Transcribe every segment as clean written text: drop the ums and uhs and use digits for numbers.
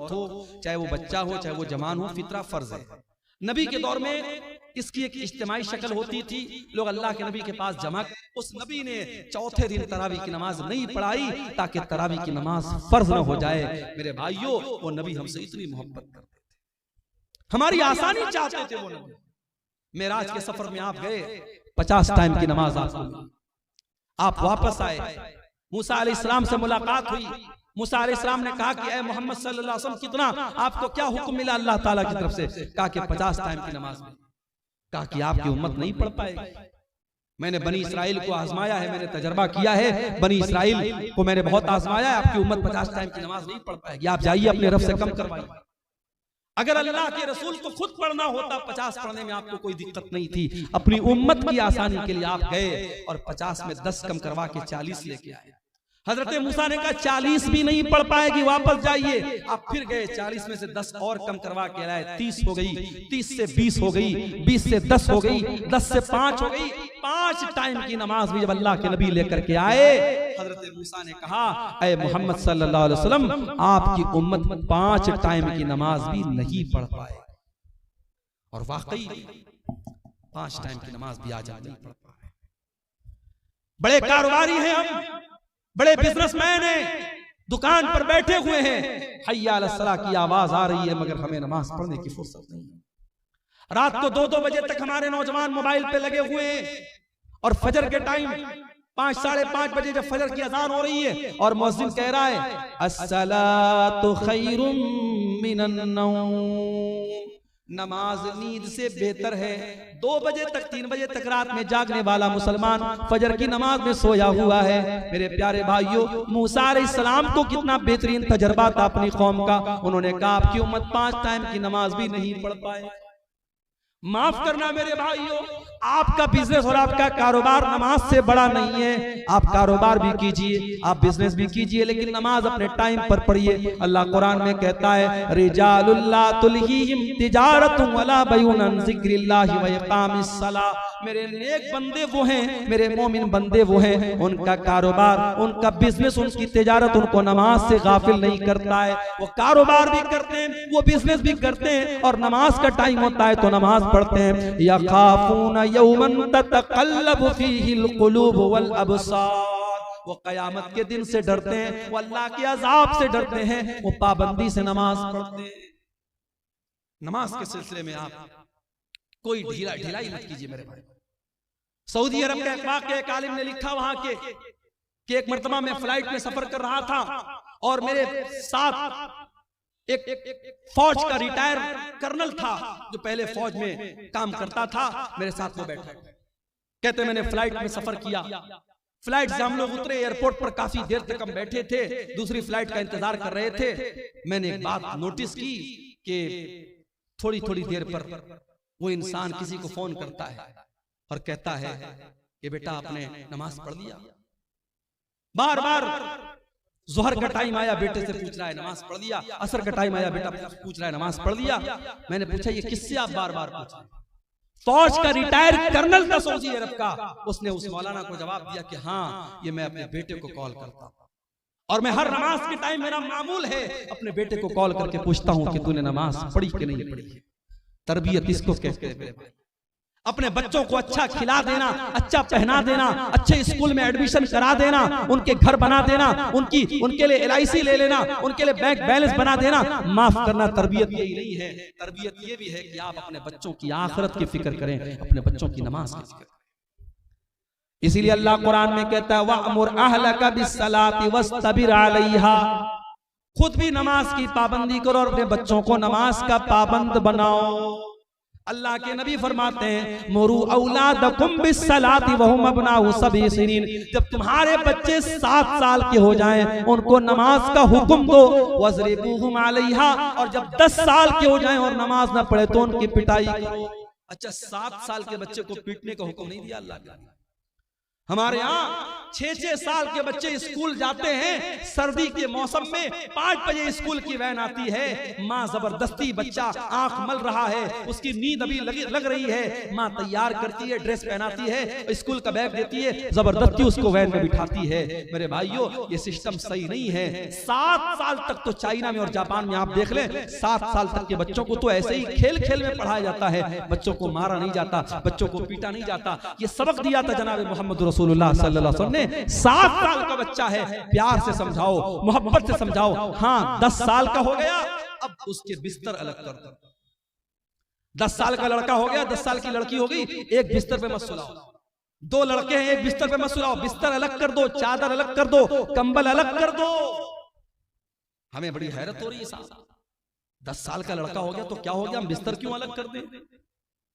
औरत हो, चाहे वो बच्चा हो, चाहे वो जवान हो, फितरा फर्ज है। नबी के दौर में इसकी एक इज्तिमाई शक्ल होती थी, लोग अल्लाह के नबी के पास जमा। उस नबी ने चौथे दिन तरावी की नमाज नहीं पढ़ाई ताकि तरावी की नमाज फर्ज न हो जाए। मेरे भाइयों, वो नबी हमसे इतनी मोहब्बत करते थे, हमारी आसानी चाहते थे वो नबी। मेराज के सफर में आप गए, 50 टाइम की नमाज आप वापस आए, मूसा अलैहिस्सलाम से मुलाकात हुई। मूसा अलैहिस्सलाम ने कहा कि ऐ मोहम्मद सल्लल्लाहु अलैहि वसल्लम, कितना आपको क्या हुक्म मिला अल्लाह ताला की तरफ से? कहा कि 50 टाइम की नमाज में। कहा कि आपकी उम्मत नहीं पढ़ पाएगी। मैंने बनी इसराइल को आजमाया है, मैंने तजर्बा किया है, बनी इसराइल को मैंने बहुत आजमाया है, आपकी उम्मत 50 टाइम की नमाज नहीं पढ़ पाएगी, आप जाइए अपने रब से कम करवाइए। अगर अल्लाह के रसूल को खुद पढ़ना होता, 50 पढ़ने में आपको कोई दिक्कत नहीं थी। अपनी उम्मत की आसानी के लिए आप गए और 50 में 10 कम करवा के 40 लेके आए। हजरत मूसा ने कहा 40 भी नहीं पढ़ पाएगी, वापस जाइए। आप फिर गए, 40 में से 10 और कम करवा के लाए, 30 हो गई, 30 से 20 हो गई, 20 से 10 हो गई, 10 से 5 हो गई। 5 टाइम की नमाज भी जब अल्लाह के नबी लेकर के आए, हजरत मूसा ने कहा ऐ मोहम्मद सल्लल्लाहु अलैहि वसल्लम, आपकी उम्मत 5 टाइम की नमाज भी नहीं पढ़ पाए। और वाकई 5 टाइम की नमाज भी आज नहीं पढ़ पाए। बड़े कारोबारी हैं हम, बड़े बिजनेसमैन हैं, दुकान पर बैठे हुए हैं, हय्या अला सलाह की आवाज आ रही है, मगर हमें नमाज पढ़ने की फुर्सत नहीं है। रात को 2-2 बजे तक हमारे नौजवान मोबाइल पे लगे हुए हैं, और फजर के टाइम 5 साढ़े 5 बजे जब फजर की अजान हो रही है और मुअज्जिन कह रहा है अस्सलातु खैरुम मिनन नौम, नमाज नींद से बेहतर है। 2 बजे तक 3 बजे तक रात में जागने वाला मुसलमान फजर की नमाज में सोया हुआ है। मेरे प्यारे भाइयों, मूसा अलैहिस्सलाम को कितना बेहतरीन तजर्बा था अपनी कौम का। उन्होंने कहा आपकी उम्मत 5 टाइम की नमाज भी नहीं पढ़ पाए। माफ करना मेरे भाइयों, आपका बिजनेस और आपका कारोबार नमाज से बड़ा नहीं है। आप कारोबार भी कीजिए, आप बिजनेस भी कीजिए, लेकिन नमाज अपने टाइम पर पढ़िए। अल्लाह कुरान में कहता है रिजालुल ला तुल्हीहिम तिजारतुन वला बैउन अन ज़िक्रिल्लाहि व इक़ामिस सलाह। मेरे नेक बंदे वो हैं, मेरे मोमिन बंदे वो हैं, उनका कारोबार, उनका बिजनेस, उनकी तिजारत उनको नमाज से गाफिल नहीं करता है। वो कारोबार भी करते हैं, वो बिजनेस भी करते हैं, और नमाज का टाइम होता है तो नमाज पढ़ते हैं। यखाफून यौमन ततक़ल्लबु फ़ीहिल क़ुलूब वल अबसार, वो कयामत के दिन से डरते हैं, वो अल्लाह के अज़ाब से डरते हैं, वो पाबंदी से नमाज पढ़ते हैं। नमाज के सिलसिले में आप कोई ढिलाई मत कीजिए मेरे भाई। सऊदी अरब का एक वाक़या एक आलिम ने लिखा वहां के कि एक मर्तबा में फ्लाइट में सफर कर रहा था और मेरे साथ एक फौज का रिटायर कर्नल था जो पहले फौज में काम करता था, मेरे साथ वो बैठा। कहते मैंने फ्लाइट में सफर किया, फ्लाइट से हम लोग उतरे, एयरपोर्ट पर काफी देर तक हम बैठे थे, दूसरी फ्लाइट का इंतजार कर रहे थे। मैंने एक बात नोटिस की कि थोड़ी थोड़ी देर पर वो इंसान किसी को फोन करता है और कहता है कि बेटा आपने नमाज पढ़ लिया। बार बार जोहर का टाइम आया, बेटे से पूछ रहा है नमाज पढ़ लिया। असर का टाइम आया, बेटा पूछ रहा है नमाज पढ़ लिया। मैंने पूछा ये किससे आप बार बार पूछ रहे हैं? फौज का रिटायर कर्नल था सऊदी अरब का। उसने उस मौलाना को जवाब दिया कि हाँ, ये मैं अपने बेटे को कॉल करता हूं, और मैं हर नमाज के टाइम मेरा मामूल है अपने बेटे को कॉल करके पूछता हूं कि तूने नमाज पढ़ी कि नहीं पढ़ी। तरबियत इसको कहते हैं मेरे भाई। अपने बच्चों को अच्छा खिला देना, अच्छा पहना देना, अच्छे स्कूल में एडमिशन करा देना, उनके घर बना देना, उनके लिए LIC ले लेना, उनके लिए बैंक बैलेंस बना देना। माफ करना, तरबियत यही नहीं है। तरबियत ये भी है कि आप अपने बच्चों की आखिरत की फिक्र करें, अपने बच्चों की नमाज की फिक्र करें। इसीलिए अल्लाह कुरान में कहता है वअमुर अहलका बिस्सलाति वस्तबिर अलैहा, खुद भी नमाज की पाबंदी करो और अपने बच्चों को नमाज का पाबंद बनाओ। अल्लाह के नबी फरमाते हैं मुरू औलादकुम बिस्सलाति वहुम अबनाउ सबई सिनीन, जब तुम्हारे बच्चे 7 साल के हो जाएं उनको नमाज का हुक्म दो। वज़रिबूहुम अलैहा, और जब 10 साल के हो जाएं और नमाज ना पढ़े तो उनकी पिटाई करो। अच्छा, 7 साल के बच्चे को पीटने का हुक्म नहीं दिया अल्लाह ने, हमारे यहाँ 6-6 साल के बच्चे स्कूल जाते हैं, सर्दी के मौसम में 5 बजे स्कूल की वैन आती है, माँ जबरदस्ती, बच्चा आंख मल रहा है, उसकी नींद अभी लग रही है, माँ तैयार करती है, ड्रेस पहनाती है, स्कूल का बैग देती है, जबरदस्ती उसको वैन में बिठाती है। मेरे भाइयों, ये सिस्टम सही नहीं है। 7 साल तक तो चाइना में और जापान में आप देख लें, 7 साल तक के बच्चों को तो ऐसे ही खेल खेल में पढ़ाया जाता है, बच्चों को मारा नहीं जाता, बच्चों को पीटा नहीं जाता। ये सबक दिया था जनाब मोहम्मद रसूलुल्लाह सल्लल्लाहु अलैहि वसल्लम ने। 7 साल का बच्चा है, प्यार से समझाओ, मोहब्बत से समझाओ। हाँ, 10 साल का हो गया, अब उसके बिस्तर अलग कर दो। 10 साल का लड़का हो गया, 10 साल की लड़की हो गई, एक बिस्तर पे मत सुलाओ। 2 लड़के हैं, एक बिस्तर पे मत सुलाओ, बिस्तर अलग कर दो, चादर अलग कर दो, कंबल अलग कर दो। हमें बड़ी हैरत हो रही है साहब, 10 साल का लड़का हो गया तो क्या हो गया, हम बिस्तर क्यों अलग कर दें?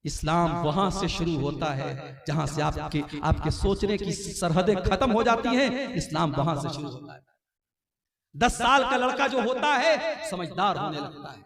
इस्लाम वहां से शुरू होता है जहां से आपके सोचने की सरहदें खत्म हो जाती हैं। इस्लाम वहां से शुरू होता है। 10 साल का लड़का जो होता है समझदार होने लगता है,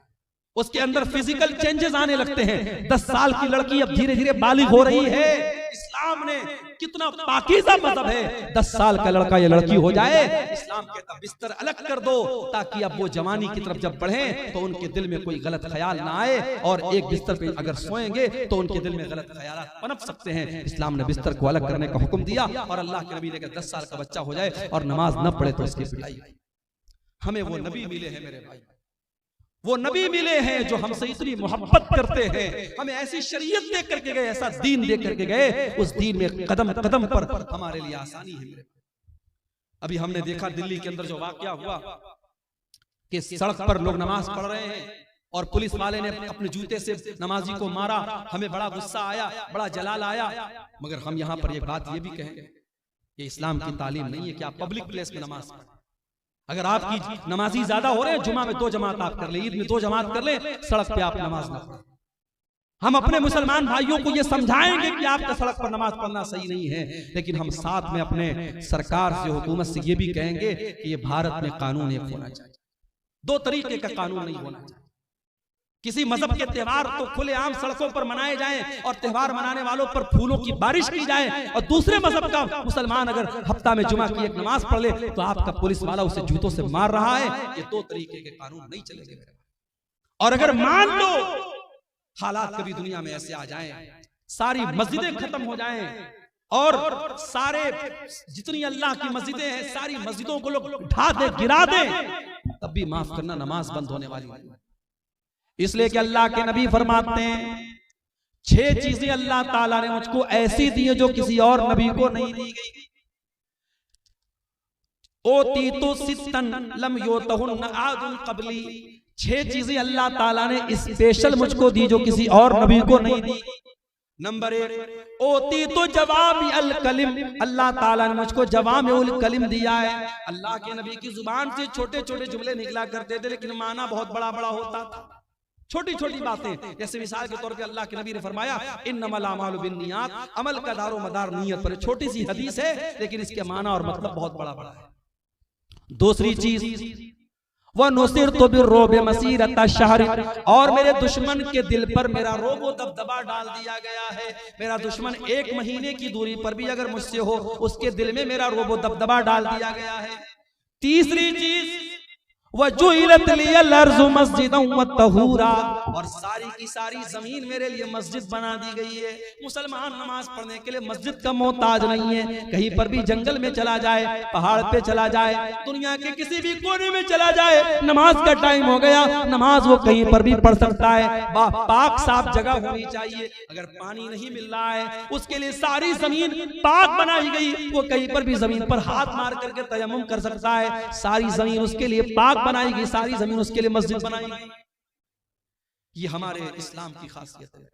उसके अंदर फिजिकल चेंजेस आने लगते हैं। 10 साल की लड़की अब धीरे धीरे बालिग हो रही है। इस्लाम ने कितना पाकीज़ा मज़हब है, 10 साल का लड़का या लड़की हो जाए, इस्लाम कहता बिस्तर अलग कर दो, ताकि अब वो जवानी की तरफ जब बढ़े तो उनके दिल में कोई गलत ख्याल ना आए, और एक बिस्तर पे अगर सोएंगे तो उनके दिल में गलत ख्याल पनप सकते हैं। इस्लाम ने बिस्तर को अलग करने का हुक्म दिया, और अल्लाह के नबी ने कहा 10 साल का बच्चा हो जाए और नमाज न पढ़े तो उसकी पिटाई। हमें वो नबी मिले हैं मेरे भाई, वो नबी मिले हैं जो हमसे इतनी मोहब्बत करते हैं, हमें ऐसी शरीयत दे करके गए, ऐसा दीन दे करके गए, उस दीन में कदम कदम पर हमारे लिए आसानी है मेरे। अभी हमने देखा दिल्ली के अंदर जो वाकया हुआ कि सड़क पर लोग नमाज पढ़ रहे हैं और पुलिस वाले ने अपने जूते से नमाजी को मारा। हमें बड़ा गुस्सा आया, बड़ा जलाल आया, मगर हम यहाँ पर एक बात ये भी कहेंगे, ये इस्लाम की तालीम नहीं है कि आप पब्लिक प्लेस में नमाज पढ़ें। अगर आपकी नमाजी ज्यादा हो रहे हैं, जुमा में 2 जमात आप कर ले, ईद में 2 जमात कर ले, सड़क पे आप नमाज ना पढ़ें। हम अपने मुसलमान भाइयों को ये समझाएंगे कि आपका सड़क पर नमाज पढ़ना सही नहीं है, लेकिन हम साथ में अपने सरकार से, हुकूमत से ये भी कहेंगे कि ये भारत में कानून एक होना चाहिए, 2 तरीके का कानून नहीं होना चाहिए। किसी मजहब के त्योहार तो खुलेआम सड़कों पर मनाए जाएं और त्योहार मनाने वालों पर फूलों की बारिश की जाए, और दूसरे मजहब का मुसलमान अगर हफ्ता में जुमा की एक नमाज पढ़ ले तो आपका पुलिस वाला उसे जूतों से मार रहा है। ये 2 तरीके के कानून नहीं चलेंगे। और अगर मान लो हालात कभी दुनिया में ऐसे आ जाएं, सारी मस्जिदें खत्म हो जाएं और सारे जितनी अल्लाह की मस्जिदें हैं सारी मस्जिदों को लोग ढा दे, गिरा दे, तब भी माफ करना नमाज बंद होने वाली है। इसलिए कि अल्लाह के नबी फरमाते हैं 6 चीजें अल्लाह ताला ने मुझको ऐसी दी है जो किसी और नबी को नहीं दी गई। ओती तो सित्तन लम योतहुन्न आदुन कबली, 6 चीजें अल्लाह ताला ने स्पेशल मुझको दी जो किसी और नबी को नहीं दी। नंबर 1, ओती तो जवाब अल कलिम, अल्लाह ताला ने मुझको जवाब उल कलिम दिया है। अल्लाह के नबी की जुबान से छोटे छोटे जुमले निकला करते थे, लेकिन माना बहुत बड़ा बड़ा होता था। छोटी छोटी बातें, जैसे मिसाल के तौर पे अल्लाह के नबी ने फरमाया इन्नमल अमालु बिन्नियात, अमल का दारो मदार नियत पर। छोटी सी हदीस है लेकिन इसके माना और मतलब बहुत बड़ा बड़ा है। दूसरी चीज वह नुसिरतु बिर्रुब मसीरत शहर, और मेरे दुश्मन के दिल पर मेरा रोब दबदबा डाल दिया गया है। मेरा दुश्मन 1 महीने की दूरी पर भी अगर मुझसे हो, उसके दिल में मेरा रोब दबदबा डाल दिया गया है। तीसरी चीज वजुइलत लियल अर्ज़ु मस्जिदन व तहूरा, और सारी की सारी जमीन मेरे लिए मस्जिद बना दी गई है। मुसलमान नमाज पढ़ने के लिए मस्जिद का मोहताज नहीं है। कहीं पर भी जंगल में चला जाए, पहाड़ पे चला जाए, दुनिया के किसी भी कोने में चला जाए, नमाज का टाइम हो गया, नमाज वो कहीं पर भी पढ़ सकता है। पाक साफ जगह होनी चाहिए। अगर पानी नहीं मिल रहा है उसके लिए सारी जमीन पाक बनाई गई, वो कहीं पर भी जमीन पर हाथ मार करके तयम्मुम कर सकता है। सारी जमीन उसके लिए पाक बनाई गई, सारी जमीन उसके लिए मस्जिद बनाई गई। ये हमारे इस्लाम की खासियत है।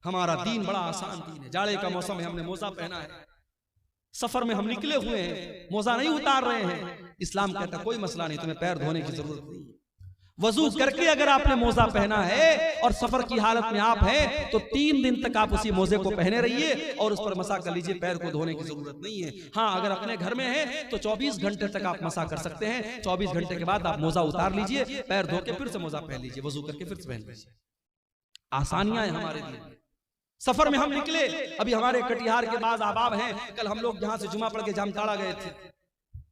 हमारा दीन बड़ा आसान दीन है। जाड़े का मौसम है, हमने मोजा पहना है, सफर में हम निकले हुए हैं, मोजा नहीं उतार रहे हैं। इस्लाम कहता कोई मसला नहीं, तुम्हें पैर धोने की जरूरत नहीं। वजू करके अगर आपने मोजा पहना है और सफर की हालत में आप हैं तो 3 दिन तक आप उसी मोजे को पहने रहिए और उस पर मसा कर लीजिए, पैर को धोने की जरूरत नहीं है। हाँ, अगर अपने घर में है तो 24 घंटे तक आप मसा कर सकते हैं। 24 घंटे के बाद आप मोजा उतार लीजिए, पैर धो के फिर से मोजा पहन लीजिए, वजू करके फिर से पहन लीजिए। आसानियां हैं हमारे लिए। सफर में हम निकले, अभी हमारे कटिहार के बाद आबाब हैं, कल हम लोग यहाँ से जुमा पढ़ के जामताड़ा गए थे,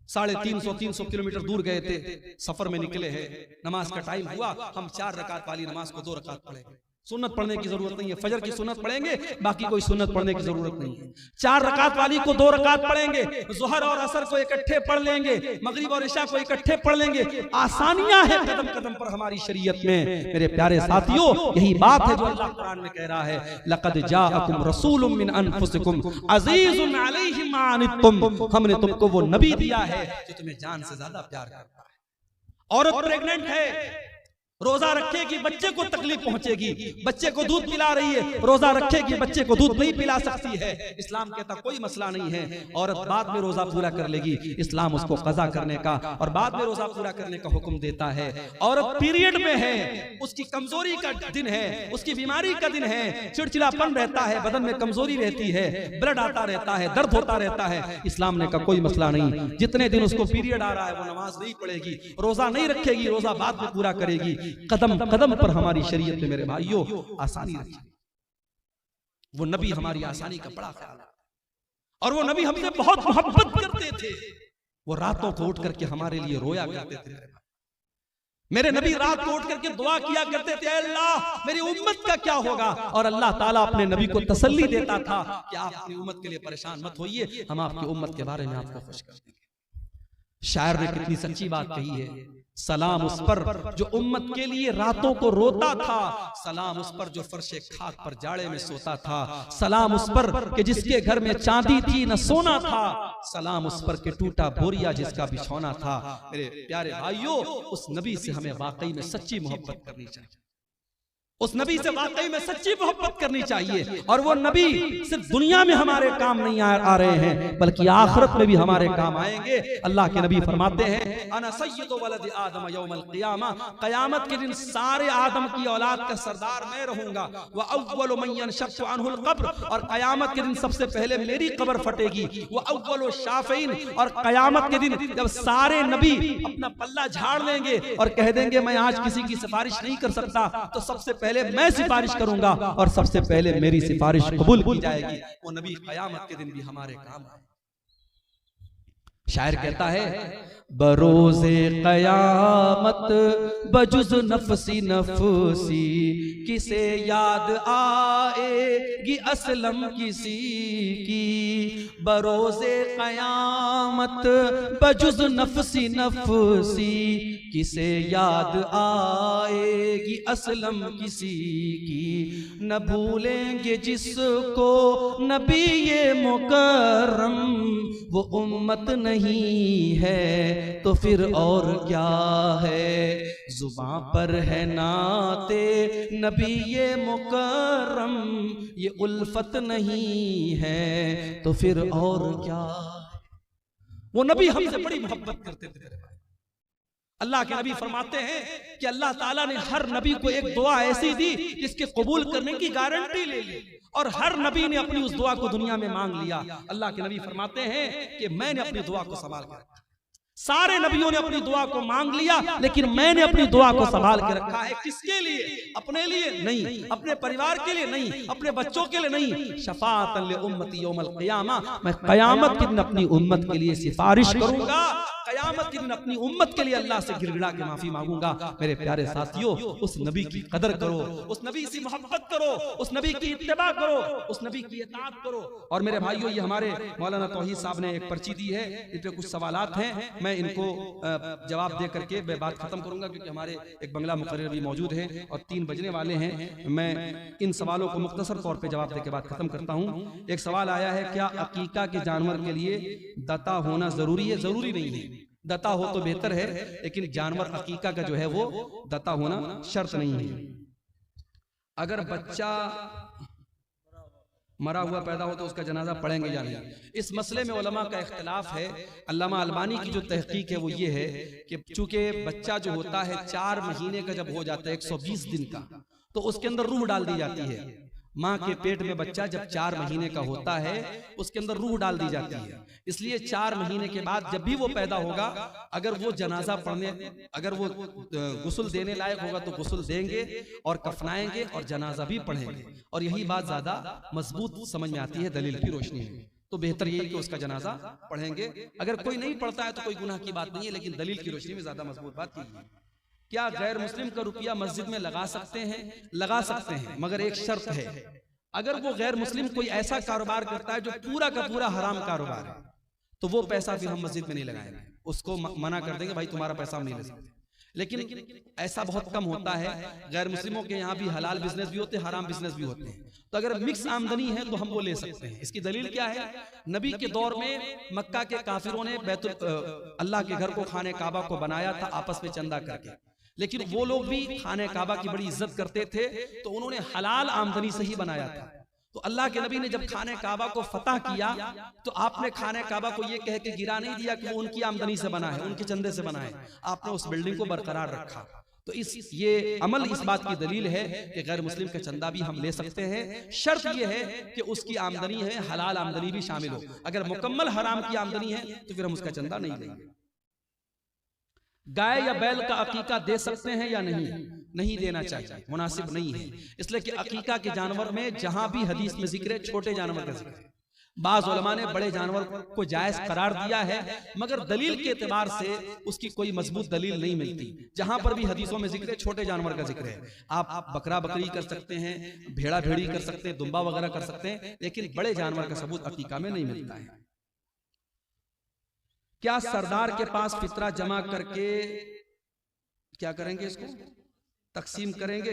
350 किलोमीटर दूर गए थे, सफर में निकले हैं, नमाज का टाइम हुआ, हम 4 रकात वाली नमाज को 2 रकात पढ़े। सुन्नत पढ़ने की जरूरत नहीं है, फजर की सुन्नत पढ़ेंगे, बाकी कोई सुन्नत पढ़ने की जरूरत नहीं है। 4 रकात वाली को 2 रकात पढ़ेंगे, ज़ोहर और असर को इकट्ठे पढ़ लेंगे, मगरिब और इशा को इकट्ठे पढ़ लेंगे। आसानियां हैं कदम कदम पर हमारी शरीयत में। मेरे प्यारे साथियों, यही बात है जो अल्लाह कुरान में कह रहा है, लक़द जाअकुम रसूलुम मिन अनफुसिकुम अज़ीज़ुन अलैहि मा अनित्तुम। हमने तुमको वो नबी दिया है जो तुम्हें जान से ज्यादा प्यार करता है। औरत प्रेग्नेंट है, रोजा रखेगी, बच्चे को तकलीफ पहुंचेगी, बच्चे को दूध पिला रही है, रोजा रखेगी, बच्चे को दूध नहीं पिला सकती है, इस्लाम कहता कोई मसला नहीं है, औरत बाद में रोजा पूरा कर लेगी, इस्लाम उसको कज़ा करने का और बाद में रोजा पूरा करने का हुक्म देता है। औरत पीरियड में है, उसकी कमजोरी का दिन है, उसकी बीमारी का दिन है, चिड़चिड़ापन रहता है, बदन में कमजोरी रहती है, ब्लड आता रहता है, दर्द होता रहता है, इस्लाम ने का कोई मसला नहीं, जितने दिन उसको पीरियड आ रहा है वो नमाज नहीं पढ़ेगी, रोजा नहीं रखेगी, रोजा बाद में पूरा करेगी। कदम कदम पर हमारी शरीयत में मेरे भाइयों आसानी रखी। वो नबी हमारी आसानी का बड़ा ख्याल है और वो नबी हमसे बहुत मोहब्बत करते थे। वो रातों को उठ करके हमारे लिए रोया करते थे। मेरे नबी रात को उठ करके दुआ किया करते थे, अल्लाह मेरी उम्मत का क्या होगा, और अल्लाह ताला अपने नबी को तसल्ली देता था कि आप अपनी उम्मत के लिए परेशान मत होइए, हम आपकी उम्मत के बारे में आपको खुश कर देंगे। शायर ने कितनी सच्ची बात कही है, सलाम उस पर जो उम्मत के लिए रातों को रोता था, सलाम उस पर जो फर्शे खाक पर जाड़े में सोता था, सलाम उस पर कि जिसके घर में चांदी थी न सोना था, सलाम उस पर कि टूटा बोरिया जिसका बिछौना था। मेरे प्यारे भाइयों, उस नबी से हमें वाकई में सच्ची मोहब्बत करनी चाहिए, उस नबी से वाकई में सच्ची मोहब्बत करनी चाहिए। और वो नबी सिर्फ दुनिया में हमारे काम नहीं आ रहे हैं, बल्कि आखिरत में भी हमारे काम आएंगे। अल्लाह के नबी फरमाते हैं, अना सय्यदु वलद आदम यौमल क़ियामा, क़यामत के दिन सारे आदम की औलाद का सरदार मैं रहूंगा। व अव्वलु मन यनशक्कु अन्हुल क़ब्र, और क़यामत के दिन सबसे पहले मेरी कब्र फटेगी। व अव्वलु शाफ़ईन, और क़यामत के दिन जब सारे नबी अपना पल्ला झाड़ लेंगे और कह देंगे मैं आज किसी की सिफारिश नहीं कर सकता, तो सबसे पहले मैं सिफारिश करूंगा और सबसे पहले मेरी सिफारिश कबूल की जाएगी। वो नबी क़यामत के दिन भी हमारे काम आए। शायर कहता है, बरोज़े क़यामत बजुज़ नफ़सी नफ़सी, किसे याद आएगी असलम किसी की। बरोज़े क़यामत बजुज़ नफ़सी नफ़सी, किसे याद आएगी असलम किसी की। न भूलेंगे जिसको नबी ये मुकर्रम, वो उम्मत नहीं है तो फिर और क्या है। जुबां पर है नाते नबी ये मुकर्रम, ये उल्फत नहीं है तो फिर और क्या। वो नबी हमसे बड़ी मोहब्बत करते थे। अल्लाह के नबी फरमाते हैं कि अल्लाह ताला ने हर नबी को एक दुआ ऐसी दी जिसके कबूल करने की गारंटी ले ली, और हर नबी ने अपनी उस दुआ को दुनिया में मांग लिया। अल्लाह के नबी फरमाते हैं कि मैंने अपनी दुआ को संभाल के रखा। सारे नबियों ने अपनी दुआ को मांग लिया, लेकिन मैंने अपनी दुआ को संभाल के रखा है। किसके लिए? अपने लिए नहीं, अपने परिवार के लिए नहीं, अपने बच्चों के लिए नहीं। शफाअतन लि उम्मती यौमल क़ियामा, मैं क़यामत के दिन अपनी उम्मत के लिए सिफारिश करूंगा। क़यामत के दिन अपनी उम्मत के लिए अल्लाह से गिड़गिड़ा के माफी मांगूंगा। मेरे प्यारे साथियों, उस नबी की कदर करो, उस नबी से मोहब्बत करो, उस नबी की इत्तिबा करो, उस नबी की इताअत करो। और मेरे भाइयों, ये हमारे मौलाना तौहीद साहब ने एक पर्ची दी है, इस पे कुछ सवालात हैं, मैं इनको जवाब दे करके मैं बात खत्म करूंगा, क्योंकि हमारे एक बंगला मुकर्रर भी मौजूद हैं और 3 बजने वाले हैं। मैं इन सवालों को मुख्तसर तौर पे जवाब दे के बात खत्म करता हूं। एक सवाल आया है, क्या अकीका के जानवर के लिए दता होना जरूरी है? जरूरी नहीं है, दता हो तो बेहतर है, लेकिन जानवर अकीका का जो है वो दता होना शर्त नहीं है। अगर बच्चा मरा हुआ पैदा हो तो उसका जनाजा पढ़ेंगे या नहीं, इस मसले में उलमा का इख्तिलाफ है। अल्लामा अलबानी की जो तहकीक है वो ये है कि चूंकि बच्चा जो होता है 4 महीने का जब हो जाता है, 120 दिन का, तो उसके अंदर रूह डाल दी जाती है। माँ के पेट में बच्चा जब 4 महीने का होता है उसके अंदर रूह डाल दी जाती है, इसलिए 4 महीने के बाद जब भी वो पैदा होगा, अगर वो जनाजा पढ़ने, अगर वो गुस्ल देने लायक होगा तो गुस्ल देंगे और कफनाएंगे और जनाजा भी पढ़ेंगे। और यही बात ज्यादा मजबूत समझ में आती है दलील की रोशनी में, तो बेहतर यही कि उसका जनाजा पढ़ेंगे। अगर कोई नहीं पढ़ता है तो कोई गुनाह की बात नहीं है, लेकिन दलील की रोशनी में ज्यादा मजबूत बात की है। क्या गैर मुस्लिम का रुपया मस्जिद में लगा सकते हैं? लगा सकते हैं, मगर एक शर्त है, अगर वो गैर मुस्लिम कोई ऐसा कारोबार करता है जो पूरा का पूरा हराम कारोबार है, तो वो पैसा फिर हम मस्जिद में नहीं लगाएंगे, उसको मना कर देंगे, भाई तुम्हारा पैसा हम नहीं ले सकते। लेकिन ऐसा बहुत कम होता है, गैर मुस्लिमों के यहाँ भी हलाल बिजनेस भी होते हैं, हराम बिजनेस भी होते हैं, तो अगर मिक्स आमदनी है तो हम वो ले सकते हैं। इसकी दलील क्या है? नबी के दौर में मक्का के काफिरों ने अल्लाह के घर को, खाने काबा को बनाया था आपस में चंदा करके, लेकिन वो लोग भी खाने काबा की बड़ी इज्जत करते थे, तो उन्होंने हलाल आमदनी से ही बनाया था। तो अल्लाह के नबी ने जब खाने काबा को फतह किया तो आपने खाने काबा को ये कह के गिरा नहीं दिया कि वो उनकी आमदनी से बना है, उनके चंदे से बना है, आपने उस बिल्डिंग को बरकरार रखा। तो ये अमल इस बात की दलील है कि गैर मुस्लिम का चंदा भी हम ले सकते हैं, शर्त ये है कि उसकी आमदनी है हलाल आमदनी भी शामिल हो। अगर मुकम्मल हराम की आमदनी है तो फिर हम उसका चंदा नहीं लेंगे। गाय या बैल का अकीका दे सकते हैं या नहीं? नहीं देना चाहिए, मुनासिब नहीं है, इसलिए कि अकीका के जानवर में जहां भी हदीस में जिक्र है छोटे जानवर का जिक्र है। बाज़ उलमा ने बड़े जानवर को जायज करार दिया है, मगर दलील के एतबार से उसकी कोई मजबूत दलील नहीं मिलती। जहां पर भी हदीसों में जिक्र है छोटे जानवर का जिक्र है, आप बकरा बकरी कर सकते हैं, भेड़ा भेड़ी कर सकते हैं, दुम्बा वगैरह कर सकते हैं, लेकिन बड़े जानवर का सबूत अकीका में नहीं मिलता है। क्या सरदार के पास फितरा जमा करके क्या करेंगे? इसको तकसीम करेंगे।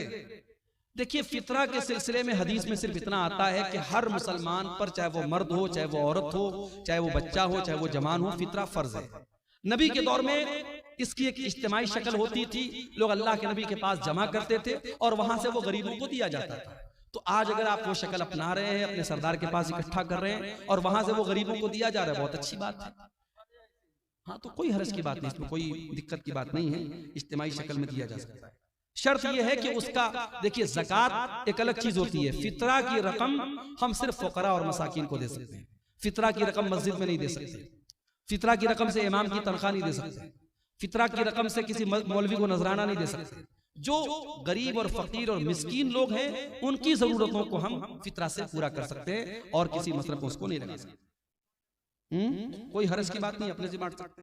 देखिए, फितरा के सिलसिले में हदीस में सिर्फ इतना आता है कि हर मुसलमान पर, चाहे वो मर्द हो, चाहे वो औरत हो, चाहे वो बच्चा हो, चाहे वो जवान हो, फितरा फर्ज है। नबी के दौर में इसकी एक इज्तिमाई शक्ल होती थी, लोग अल्लाह के नबी के पास जमा करते थे और वहां से वो गरीबों को दिया जाता था। तो आज अगर आप वो शक्ल अपना रहे हैं, अपने सरदार के पास इकट्ठा कर रहे हैं और वहां से वो गरीबों को दिया जा रहा है, बहुत अच्छी बात है। हाँ, तो कोई हर्ज की बात नहीं, इसमें कोई दिक्कत की बात नहीं है, इज्तिमाई शक्ल में दिया जा सकता है। शर्त यह है कि उसका, देखिए ज़कात एक अलग चीज होती है, फितरा की रकम हम सिर्फ फुकरा और मसाकिन को दे सकते हैं। फितरा की रकम मस्जिद में नहीं दे सकते, फितरा की रकम से इमाम की तनख्वाह नहीं दे सकते, फितरा की रकम से किसी मौलवी को नजराना नहीं दे सकते। जो गरीब और फकीर और मिस्कीन लोग हैं उनकी जरूरतों को हम फितरा से पूरा कर सकते हैं और किसी मसरफ को उसको नहीं लगा सकते। कोई हर्ज की बात नहीं, अपने से बांट सकते।